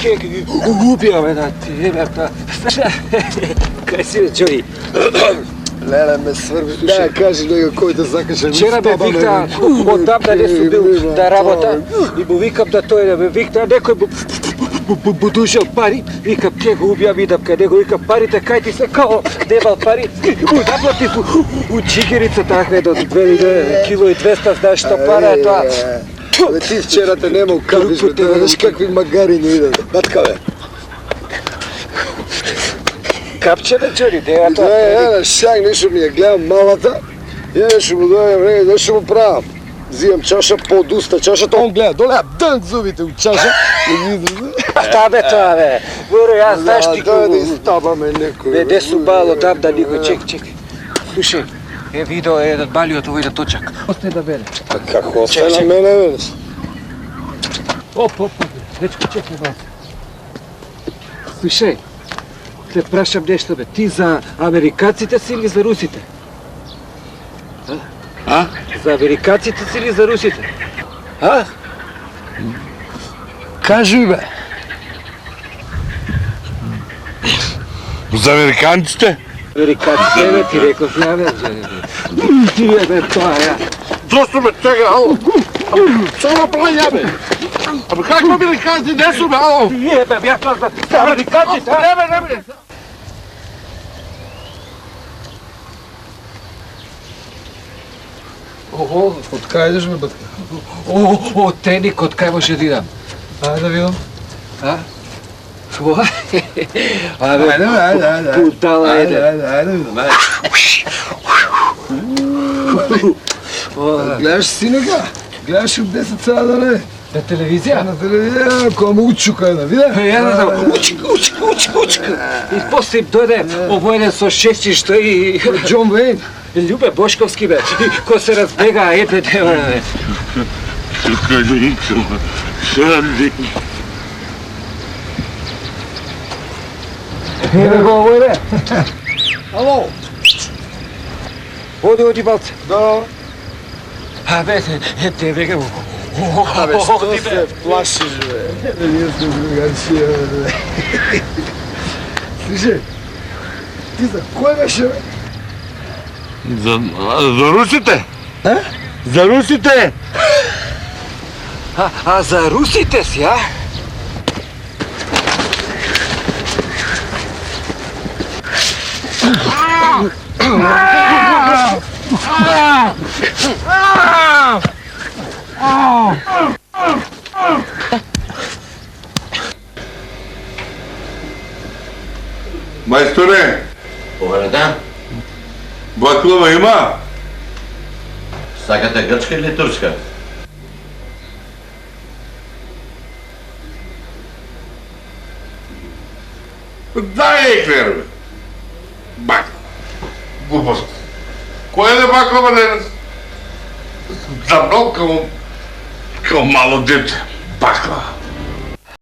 чекай, убиваме на тебе. Кай си, бе, Джони? Леле ме свърби. Да, кажи него кой да закача. Вчера ме викна, отдавна не съм бил да работа и му викам да той да ме викна, некой му душал пари, викам, ке го убия, видам къде го, викам, парите, кай ти се, као, нема пари, му наплатих у чигерицата, едно 2 кило и 200, знаеш що пара е това. Бе, ти вчера те нема капиш, бе, да видиш какви магари не идат. Батка, бе. Капче, бе, Джони, дея това. Да, шак, нещо ми я гледам малата, я ще му дойде време, да ще му правя. Взимам чаша, по-дуста чашата, он гледа, доле, дънк зубите от чаша. Та бе това, бе. Горе, аз знаеш ти Да, да изтабаме некой. Бе, де су бало, дам да никой, чекай. Слушай, видео е над балиот овој да точак. Остай да беле. А како остай на мене, бе? Оп, дечко, чекай, бе. Слушай, те прашам нешто, бе. Ти за американците си или за русите? А? За американците си или за русите? А? Кажи, бе. За американците? Американците, бе, ти реков, я бе, ти бе, това, я. Зошто ме чека, ало? Само планя, бе. Абе како американци не су, бе, ало? Ние, бе, бях казал, за американците, а? Не, бе. Охо, от кај идеш, бе, бътка? О, треник, од кај може да идам? Ајде да видам. А? Какво? Ајде. Путала, Ајде да видам. Гледаш синека? Гледаш от 10 цела да не? На телевизија? На телевизија, која му учука една, видя? Ја да учка. И после им дојде овојден со шестишто и... Џон Вейн. Љубе Бошковски, бе. Кој се разбега, ете, нема, бе. Тука никома. Шанди. Еве го овој, бе. Ало? Оди, балце. Да. Абе, ете, веќе го. Абе, што се плашиш, бе? Ние сме другарчија, бе. Слушай, ти за кој беше, бе? За русите? А? За русите? А за русите си, а? Мајсторе, Добре, баклава има? сакате грчка или турска? Дај еклер, бе. Баклава. Глупост. Која е баклава денес? Забрал као мало дете. Баклава.